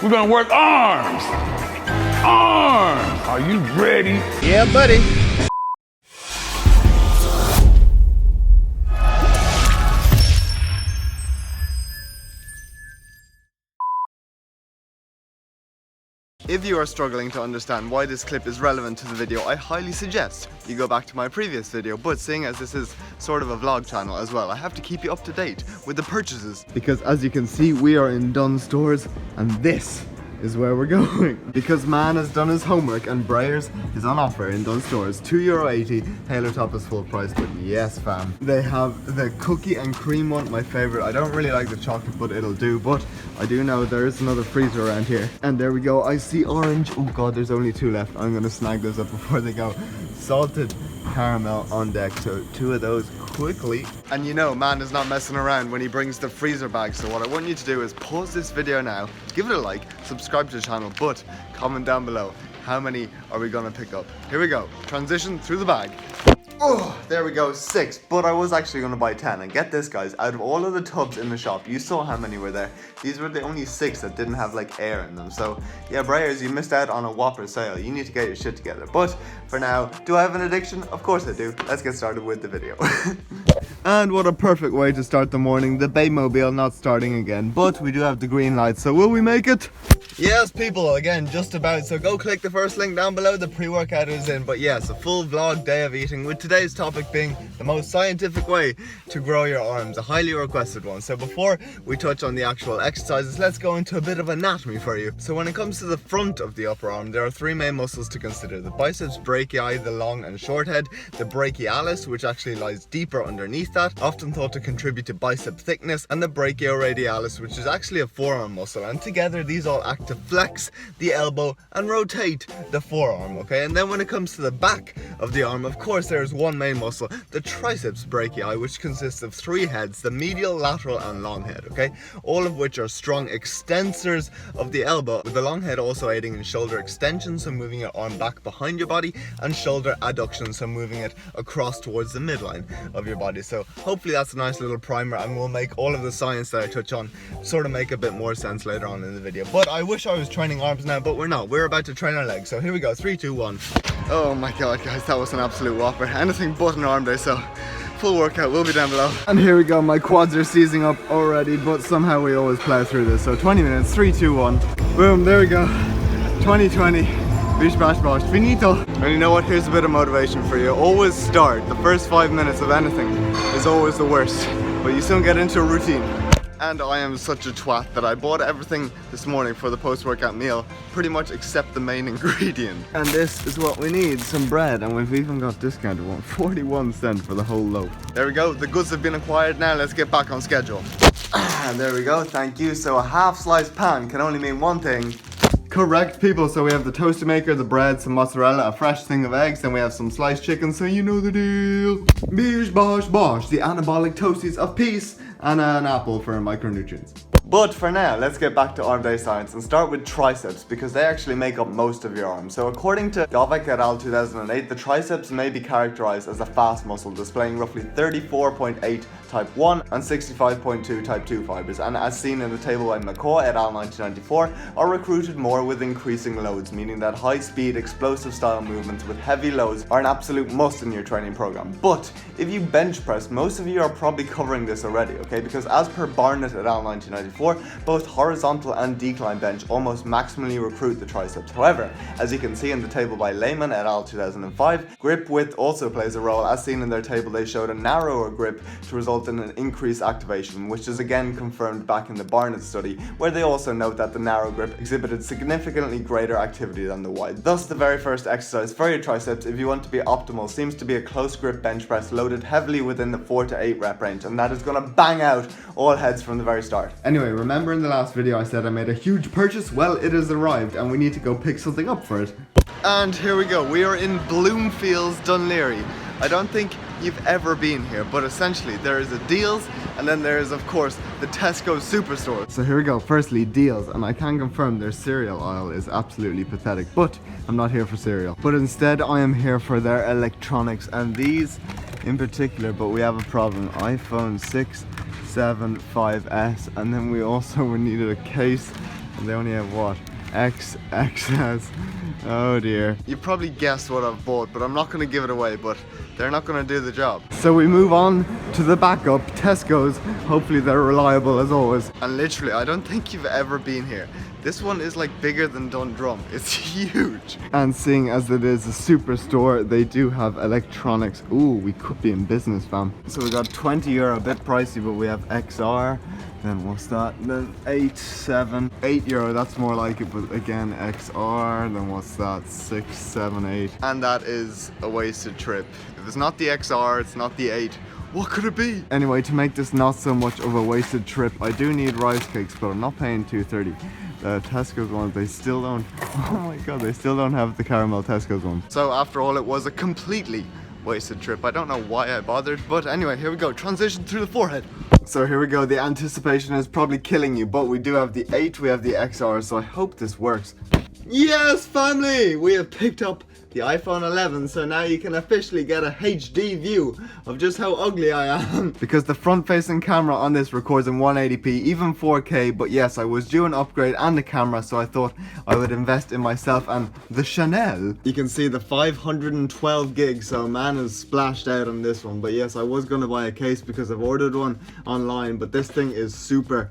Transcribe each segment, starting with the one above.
We're gonna work arms. Arms. Are you ready? Yeah, buddy. If you are struggling to understand why this clip is relevant to the video, I highly suggest you go back to my previous video, but seeing as this is sort of a vlog channel as well, I have to keep you up to date with the purchases. Because as you can see, we are in Dunnes Stores, and this is where we're going. Because man has done his homework and Breyers is on offer in Dunnes Stores. €2.80, Taylor Top is full price, but yes fam. They have the cookie and cream one, my favorite. I don't really like the chocolate, but it'll do. But I do know there is another freezer around here. And there we go, I see orange. Oh god, there's only 2 left. I'm gonna snag those up before they go. Salted caramel on deck, so 2 of those quickly. And you know, man is not messing around when he brings the freezer bag, so what I want you to do is pause this video now, give it a like, subscribe to the channel, but comment down below how many are we gonna pick up. Here we go, transition through the bag. Oh, there we go, 6, but I was actually gonna buy 10, and get this guys, out of all of the tubs in the shop, you saw how many were there. These were the only 6 that didn't have like air in them, so yeah, Breyers, you missed out on a whopper sale. You need to get your shit together. But for now, do I have an addiction? Of course I do. Let's get started with the video. And what a perfect way to start the morning, the Baymobile not starting again, but we do have the green light, so will we make it? Yes people, again, just about, so go click the first link down below, the pre-workout is in. But yes, a full vlog day of eating, with today's topic being the most scientific way to grow your arms, a highly requested one. So before we touch on the actual exercises, let's go into a bit of anatomy for you. So when it comes to the front of the upper arm, there are 3 main muscles to consider: the biceps brachii, the long and short head, the brachialis, which actually lies deeper underneath that, often thought to contribute to bicep thickness, and the brachioradialis, which is actually a forearm muscle, and together these all act to flex the elbow and rotate the forearm, okay? And then when it comes to the back of the arm, of course there is one main muscle, the triceps brachii, which consists of 3 heads, the medial, lateral and long head, okay? All of which are strong extensors of the elbow, with the long head also aiding in shoulder extension, so moving your arm back behind your body, and shoulder adduction, so moving it across towards the midline of your body. So hopefully that's a nice little primer, and we'll make all of the science that I touch on sort of make a bit more sense later on in the video. But I wish I was training arms now, but we're not. We're about to train our legs. So here we go, 3, 2, 1. Oh my god guys, that was an absolute whopper. Anything but an arm day, so full workout will be down below. And here we go, my quads are seizing up already, but somehow we always plow through this. So 20 minutes, 3, 2, 1. Boom, there we go. 2020. Bish bash bosh, finito. And you know what, here's a bit of motivation for you. Always start. The first 5 minutes of anything is always the worst, but you soon get into a routine. And I am such a twat that I bought everything this morning for the post-workout meal, pretty much except the main ingredient. And this is what we need, some bread, and we've even got discounted one, 41 cents for the whole loaf. There we go, the goods have been acquired, now let's get back on schedule. And there we go, thank you. So a half-sliced pan can only mean one thing. Correct people, so we have the toaster maker, the bread, some mozzarella, a fresh thing of eggs, then we have some sliced chicken, so you know the deal. Bish bosh bosh, the anabolic toasties of peace, and an apple for micronutrients. But for now, let's get back to arm day science and start with triceps, because they actually make up most of your arm. So according to Govek et al. 2008, the triceps may be characterized as a fast muscle, displaying roughly 34.8 type 1 and 65.2 type 2 fibers, and as seen in the table by McCaw et al. 1994, are recruited more with increasing loads, meaning that high speed, explosive style movements with heavy loads are an absolute must in your training program. But if you bench press, most of you are probably covering this already, okay? Because as per Barnett et al. 1994, both horizontal and decline bench almost maximally recruit the triceps. However, as you can see in the table by Lehman et al. 2005, grip width also plays a role. As seen in their table, they showed a narrower grip to result in an increased activation, which is again confirmed back in the Barnett study, where they also note that the narrow grip exhibited significantly greater activity than the wide. Thus, the very first exercise for your triceps, if you want to be optimal, seems to be a close grip bench press loaded heavily within the 4 to 8 rep range, and that is going to bang out all heads from the very start. Anyway, remember in the last video I said I made a huge purchase? Well, it has arrived and we need to go pick something up for it. And here we go, we are in Bloomfields, Dunleary. I don't think you've ever been here, but essentially there is a Deals, and then there is of course the Tesco Superstore. So here we go, firstly Deals, and I can confirm their cereal aisle is absolutely pathetic, but I'm not here for cereal. But instead I am here for their electronics, and these in particular, but we have a problem. iPhone 6, 7, 5S, and then we also needed a case And they only have what? XXS. Oh dear. You probably guessed what I've bought, but I'm not going to give it away, but they're not going to do the job. So we move on to the backup, Tesco's. Hopefully they're reliable as always. And literally, I don't think you've ever been here. This one is like bigger than Dundrum. It's huge. And seeing as it is a superstore, they do have electronics. Ooh, we could be in business, fam. So we got €20, a bit pricey, but we have XR. Then what's that? Then 8, 7, €8. That's more like it, but again XR. Then what's that? 6, 7, 8. And that is a wasted trip. If it's not the XR, it's not the 8. What could it be? Anyway, to make this not so much of a wasted trip, I do need rice cakes, but I'm not paying $2.30. Tesco's ones, they still don't. Oh my god, they still don't have the caramel Tesco's ones. So after all, it was a completely wasted trip. I don't know why I bothered, but anyway, here we go. Transition through the forehead. So here we go. The anticipation is probably killing you, but we do have the 8, we have the XR, so I hope this works. Yes, family! We have picked up the iPhone 11, so now you can officially get a HD view of just how ugly I am. Because the front-facing camera on this records in 180p, even 4K, but yes, I was due an upgrade and a camera, so I thought I would invest in myself and the Chanel. You can see the 512 gigs, so man is splashed out on this one. But yes, I was going to buy a case because I've ordered one online, but this thing is super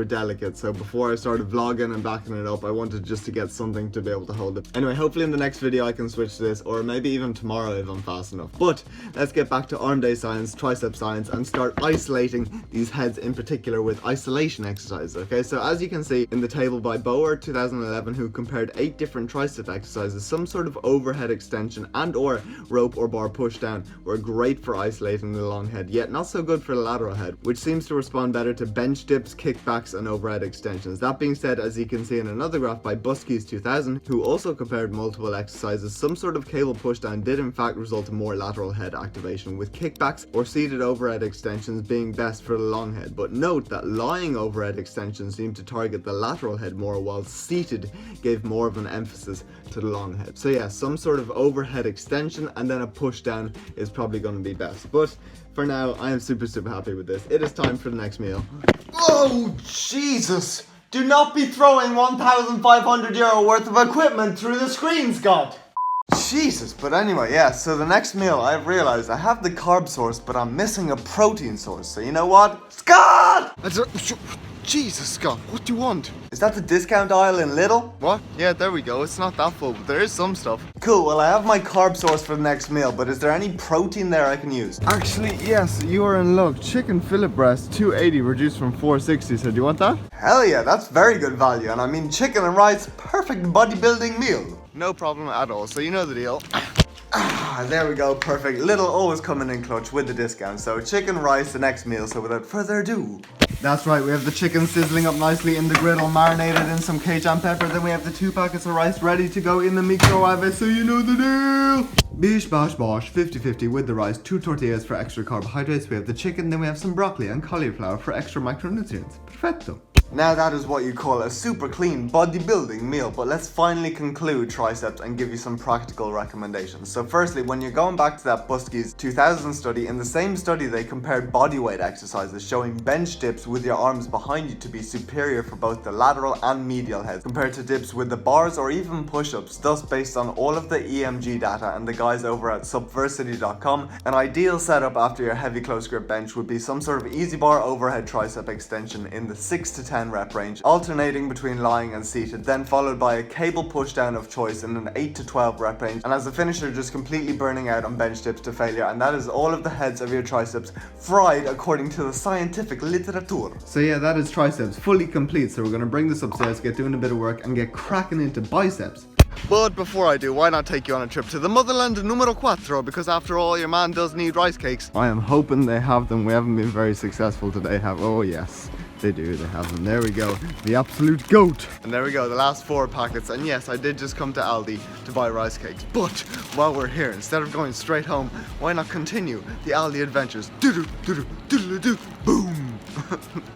delicate. So before I started vlogging and backing it up, I wanted just to get something to be able to hold it. Anyway, hopefully in the next video I can switch to this, or maybe even tomorrow if I'm fast enough. But let's get back to arm day science, tricep science, and start isolating these heads in particular with isolation exercises. Okay, so as you can see in the table by Bower 2011, who compared 8 different tricep exercises, some sort of overhead extension and or rope or bar push down were great for isolating the long head, yet not so good for the lateral head, which seems to respond better to bench dips, kickbacks, and overhead extensions. That being said, as you can see in another graph by Buskies 2000, who also compared multiple exercises, some sort of cable pushdown did in fact result in more lateral head activation, with kickbacks or seated overhead extensions being best for the long head. But note that lying overhead extensions seem to target the lateral head more, while seated gave more of an emphasis to the long head. So yeah, some sort of overhead extension and then a push down is probably going to be best. But for now, I am super happy with this. It is time for the next meal. Oh, Jesus! Do not be throwing €1,500 worth of equipment through the screen, Scott! Jesus, but anyway, yeah, so the next meal, I've realized I have the carb source, but I'm missing a protein source. So you know what? Scott! Jesus, Scott, what do you want? Is that the discount aisle in Lidl? What? Yeah, there we go. It's not that full, but there is some stuff. Cool, well, I have my carb source for the next meal, but is there any protein there I can use? Actually, yes, you are in luck. Chicken fillet breast, $2.80, reduced from $4.60. So do you want that? Hell yeah, that's very good value. And I mean, chicken and rice, perfect bodybuilding meal. No problem at all, so you know the deal. There we go, perfect. Lidl always coming in clutch with the discount. So chicken, rice, the next meal. So without further ado, that's right, we have the chicken sizzling up nicely in the griddle, marinated in some Cajun pepper. Then we have the 2 packets of rice ready to go in the microwave, so you know the deal. Bish bash bosh, 50-50 with the rice, 2 tortillas for extra carbohydrates. We have the chicken, then we have some broccoli and cauliflower for extra micronutrients. Perfecto. Now that is what you call a super clean bodybuilding meal, but let's finally conclude triceps and give you some practical recommendations. So firstly, when you're going back to that Buskies 2000 study, in the same study they compared bodyweight exercises, showing bench dips with your arms behind you to be superior for both the lateral and medial heads compared to dips with the bars or even push-ups. Thus, based on all of the EMG data and the guys over at subversity.com, an ideal setup after your heavy close grip bench would be some sort of easy bar overhead tricep extension in the 6 to 10 rep range, alternating between lying and seated, then followed by a cable push down of choice in an 8 to 12 rep range, and as a finisher just completely burning out on bench dips to failure. And that is all of the heads of your triceps fried according to the scientific literature. So yeah, that is triceps fully complete. So we're going to bring this upstairs, get doing a bit of work and get cracking into biceps. But before I do, why not take you on a trip to the motherland numero 4, because after all, your man does need rice cakes. I am hoping they have them. We haven't been very successful today, oh yes. They do, they have them. There we go, the absolute goat. And there we go, the last 4 packets. And yes, I did just come to Aldi to buy rice cakes. But while we're here, instead of going straight home, why not continue the Aldi adventures? Do-do, do-do, do-do-do, boom.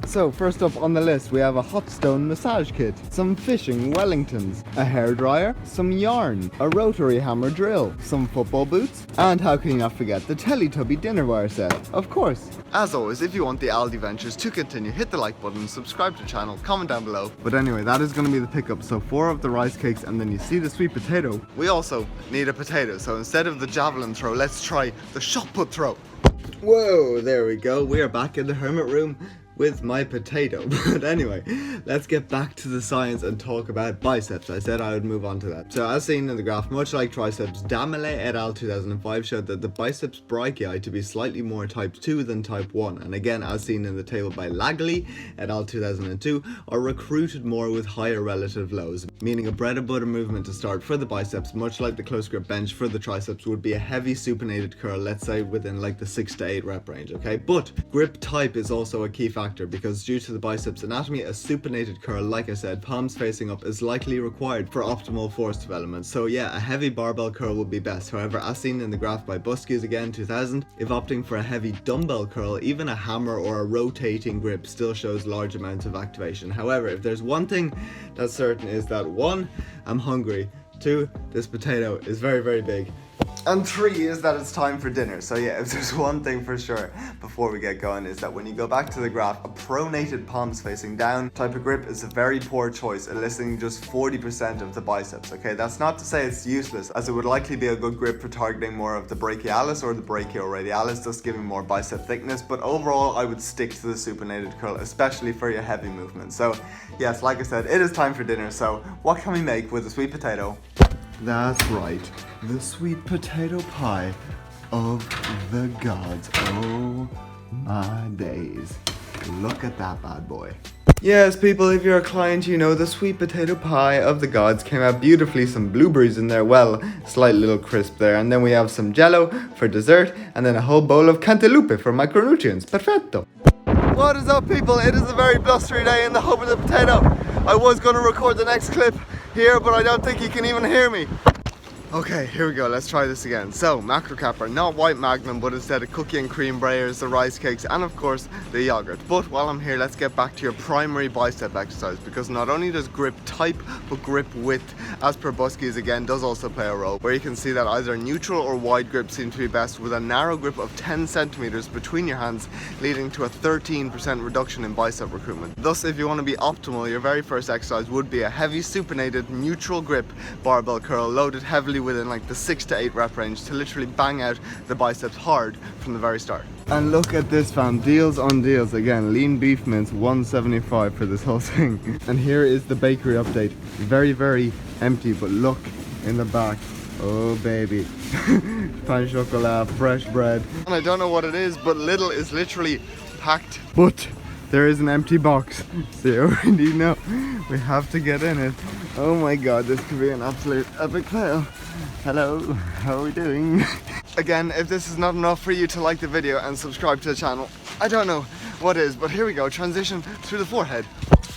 So first up on the list we have a hot stone massage kit, some fishing Wellingtons, a hairdryer, some yarn, a rotary hammer drill, some football boots, and how can you not forget the Teletubby dinner wire set, of course. As always, if you want the Aldi ventures to continue, hit the like button, subscribe to the channel, comment down below. But anyway, that is going to be the pickup. So 4 of the rice cakes, and then you see the sweet potato. We also need a potato, so instead of the javelin throw, let's try the shot put throw. Whoa, there we go. We are back in the hermit room with my potato. But anyway, let's get back to the science and talk about biceps. I said I would move on to that. So as seen in the graph, much like triceps, Damele et al. 2005 showed that the biceps brachii to be slightly more type 2 than type 1. And again, as seen in the table by Lagley et al. 2002, are recruited more with higher relative lows, meaning a bread and butter movement to start for the biceps, much like the close grip bench for the triceps, would be a heavy supinated curl, let's say within like the 6 to 8 rep range, okay? But grip type is also a key factor, because due to the biceps anatomy, a supinated curl, like I said, palms facing up, is likely required for optimal force development. So yeah, a heavy barbell curl would be best. However, as seen in the graph by Buskies again 2000, if opting for a heavy dumbbell curl, even a hammer or a rotating grip still shows large amounts of activation. However, if there's one thing that's certain, is that 1, I'm hungry, 2, this potato is very, very big, and 3 is that it's time for dinner. So yeah, if there's one thing for sure before we get going, is that when you go back to the graph, a pronated palms facing down type of grip is a very poor choice, eliciting just 40% of the biceps, okay? That's not to say it's useless, as it would likely be a good grip for targeting more of the brachialis or the brachioradialis, thus giving more bicep thickness, but overall I would stick to the supinated curl, especially for your heavy movements. So yes, like I said, it is time for dinner, so what can we make with a sweet potato? That's right, the sweet potato pie of the gods. Oh my days. Look at that bad boy. Yes, people, if you're a client, you know the sweet potato pie of the gods came out beautifully. Some blueberries in there, well, slight little crisp there. And then we have some jello for dessert, and then a whole bowl of cantaloupe for micronutrients. Perfetto. What is up, people? It is a very blustery day in the home of the potato. I was going to record the next clip here, but I don't think you can even hear me. Okay, here we go, let's try this again. So, macro capper, not white magnum, but instead a cookie and cream brayers, the rice cakes, and of course, the yogurt. But while I'm here, let's get back to your primary bicep exercise, because not only does grip type, but grip width, as per Buskies again, does also play a role, where you can see that either neutral or wide grip seem to be best, with a narrow grip of 10 centimeters between your hands, leading to a 13% reduction in bicep recruitment. Thus, if you want to be optimal, your very first exercise would be a heavy supinated neutral grip barbell curl, loaded heavily within like the 6 to 8 rep range to literally bang out the biceps hard from the very start. And look at this, fam, deals on deals again. Lean beef mince, $1.75 for this whole thing. And here is the bakery update. Very, very empty, but look in the back. Oh baby. Pain chocolat, fresh bread. And I don't know what it is, but Lidl is literally packed. But there is an empty box, so you already know we have to get in it. Oh my god, this could be an absolute epic fail. Hello, how are we doing? Again, if this is not enough for you to like the video and subscribe to the channel, I don't know what is, but here we go, transition through the forehead.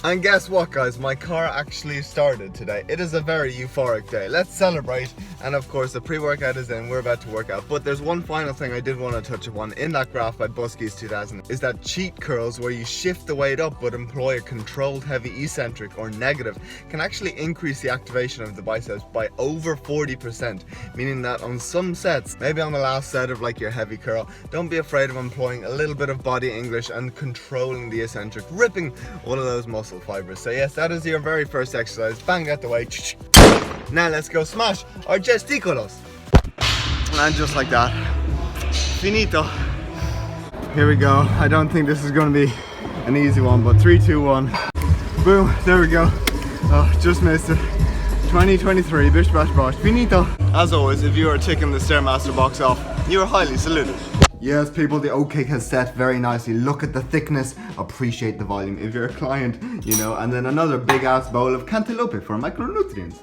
And guess what, guys, my car actually started today. It is a very euphoric day. Let's celebrate. And of course the pre-workout is in, we're about to work out. But there's one final thing I did want to touch upon in that graph by Buskies 2000, is that cheat curls, where you shift the weight up but employ a controlled heavy eccentric or negative, can actually increase the activation of the biceps by over 40%, meaning that on some sets, maybe on the last set of like your heavy curl, don't be afraid of employing a little bit of body English and controlling the eccentric, ripping all of those muscle fibers. So yes, that is your very first exercise. Bang that the way. Now let's go smash our testículos. And just like that, finito. Here we go. I don't think this is going to be an easy one, but 3, 2, 1. Boom, there we go. Oh, just missed it. 2023, bish bash bosh, finito. As always, if you are ticking the Stairmaster box off, you are highly saluted. Yes, people, the oat cake has set very nicely. Look at the thickness, appreciate the volume if you're a client, you know. And then another big ass bowl of cantaloupe for micronutrients.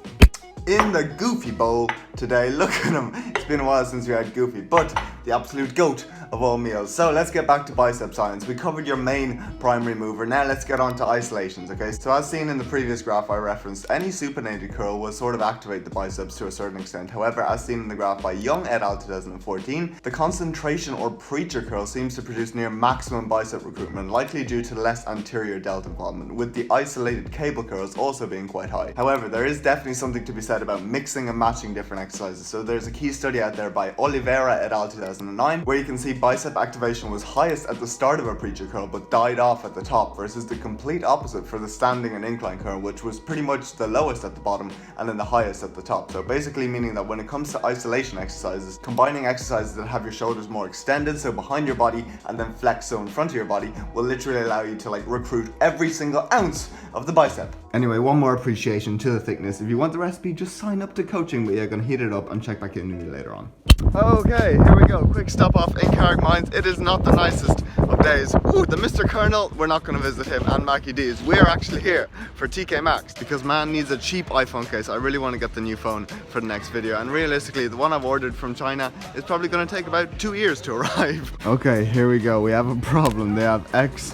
In the Goofy bowl today, look at him. It's been a while since we had Goofy, but the absolute goat of all meals. So let's get back to bicep science. We covered your main primary mover. Now let's get on to isolations, okay? So as seen in the previous graph I referenced, any supinated curl will sort of activate the biceps to a certain extent. However, as seen in the graph by Young et al. 2014, the concentration or preacher curl seems to produce near maximum bicep recruitment, likely due to less anterior delt involvement, with the isolated cable curls also being quite high. However, there is definitely something to be said about mixing and matching different exercises. So there's a key study out there by Oliveira et al. 2009, where you can see bicep activation was highest at the start of a preacher curl but died off at the top, versus the complete opposite for the standing and incline curl, which was pretty much the lowest at the bottom and then the highest at the top. So basically meaning that when it comes to isolation exercises, combining exercises that have your shoulders more extended, so behind your body, and then flex, so in front of your body, will literally allow you to like recruit every single ounce of the bicep. Anyway, one more appreciation to the thickness. If you want the recipe, just sign up to coaching, but yeah, gonna heat it up and check back in with you later on. Okay, here we go. Quick stop off in Carrick Mines. It is not the nicest of days. Ooh, the Mr. Colonel, we're not going to visit him, and Mackie D's. We're actually here for TK Maxx because man needs a cheap iPhone case. I really want to get the new phone for the next video, and realistically, the one I've ordered from China is probably going to take about 2 years to arrive. Okay, here we go. We have a problem. They have X,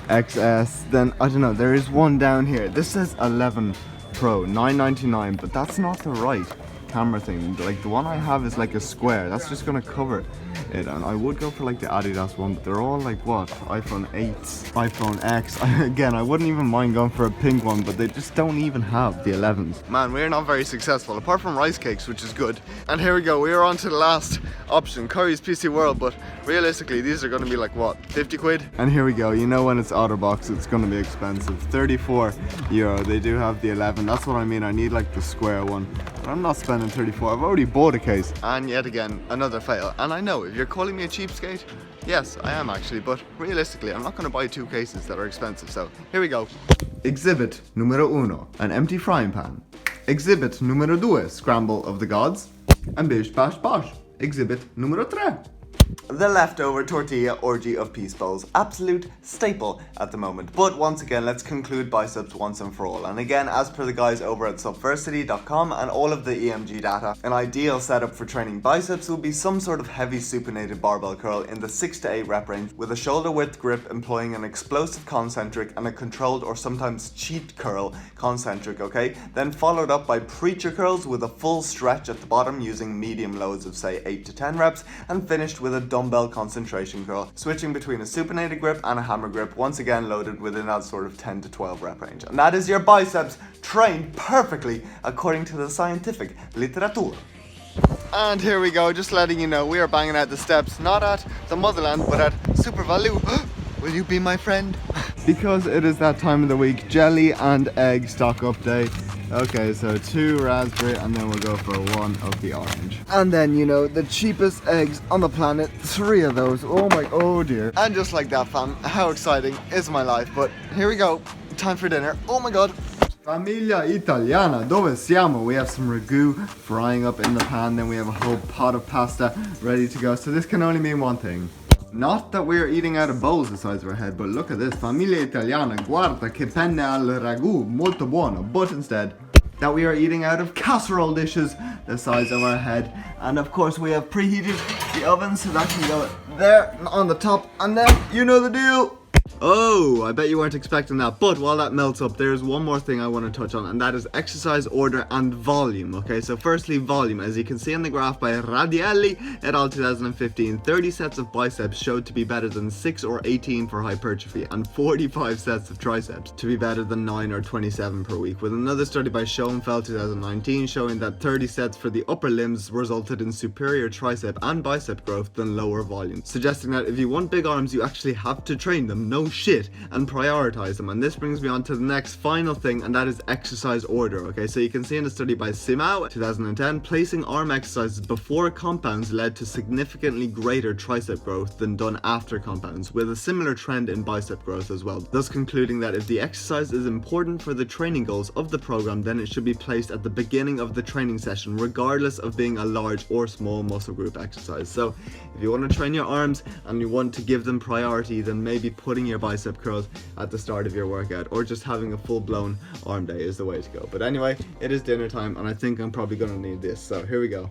XS, then I don't know, there is one down here. This says 11 Pro, $999, but that's not the right camera thing. Like the one I have is like a square, that's just gonna cover it, and I would go for like the Adidas one, but they're all like what, iPhone 8s, iPhone X. Again, I wouldn't even mind going for a pink one, but they just don't even have the 11s. Man, we're not very successful apart from rice cakes, which is good. And here we go, we are on to the last option, Curry's PC World, but realistically these are going to be like what, 50 quid? And here we go, you know when it's OtterBox it's going to be expensive, €34. They do have the 11, that's what I mean. I need like the square one, but I'm not spending 34. I've already bought a case. And yet again, another fail. And I know, if you're calling me a cheapskate, yes, I am actually, but realistically, I'm not going to buy 2 cases that are expensive, so here we go. Exhibit numero uno, an empty frying pan. Exhibit numero due, scramble of the gods. And bish bash bosh. Exhibit numero tre, the leftover tortilla orgy of peace bowls. Absolute staple at the moment. But once again, let's conclude biceps once and for all. And again, as per the guys over at subversity.com and all of the EMG data, an ideal setup for training biceps will be some sort of heavy supinated barbell curl in the 6 to 8 rep range, with a shoulder width grip employing an explosive concentric and a controlled or sometimes cheat curl concentric, okay? Then followed up by preacher curls with a full stretch at the bottom using medium loads of say 8 to 10 reps, and finished with a dumbbell concentration curl, switching between a supinated grip and a hammer grip, once again loaded within that sort of 10 to 12 rep range. And that is your biceps trained perfectly according to the scientific literature. And here we go, just letting you know, we are banging out the steps, not at the motherland, but at Super Value. Will you be my friend? Because it is that time of the week, jelly and egg stock up day. Okay, so 2 raspberry, and then we'll go for 1 of the orange. And then, you know, the cheapest eggs on the planet, 3 of those. Oh dear. And just like that, fam, how exciting is my life? But here we go, time for dinner. Oh my god. Famiglia Italiana, dove siamo? We have some ragu frying up in the pan, then we have a whole pot of pasta ready to go. So this can only mean one thing. Not that we're eating out of bowls the size of our head, but look at this. Famiglia Italiana, guarda che penne al ragù, molto buono. But instead, that we are eating out of casserole dishes the size of our head. And of course we have preheated the oven so that can go there on the top, and then you know the deal. Oh, I bet you weren't expecting that. But while that melts up, there's one more thing I want to touch on, and that is exercise order and volume. Okay, so firstly, volume. As you can see on the graph by Radielli et al. 2015, 30 sets of biceps showed to be better than 6 or 18 for hypertrophy, and 45 sets of triceps to be better than 9 or 27 per week, with another study by Schoenfeld 2019 showing that 30 sets for the upper limbs resulted in superior tricep and bicep growth than lower volume, suggesting that if you want big arms, you actually have to train them, no shit, and prioritize them. And this brings me on to the next final thing, and that is exercise order. Okay, so you can see in a study by Simao 2010, placing arm exercises before compounds led to significantly greater tricep growth than done after compounds, with a similar trend in bicep growth as well, thus concluding that if the exercise is important for the training goals of the program, then it should be placed at the beginning of the training session, regardless of being a large or small muscle group exercise. So if you want to train your arms and you want to give them priority, then maybe putting your bicep curls at the start of your workout, or just having a full-blown arm day is the way to go. But anyway, it is dinner time, and I think I'm probably gonna need this, so here we go.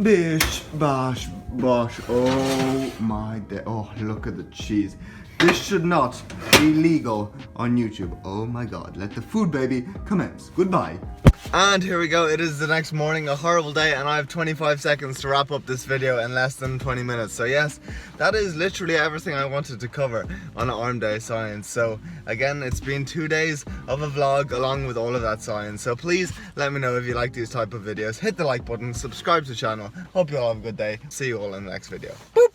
Bish, bash, bosh. Oh my day. Oh, look at the cheese. This should not be legal on YouTube. Oh my god. Let the food baby commence. Goodbye. And here we go. It is the next morning, a horrible day, and I have 25 seconds to wrap up this video in less than 20 minutes. So yes, that is literally everything I wanted to cover on arm day science. So again, it's been 2 days of a vlog along with all of that science. So please let me know if you like these type of videos. Hit the like button, subscribe to the channel. Hope you all have a good day. See you all in the next video. Boop!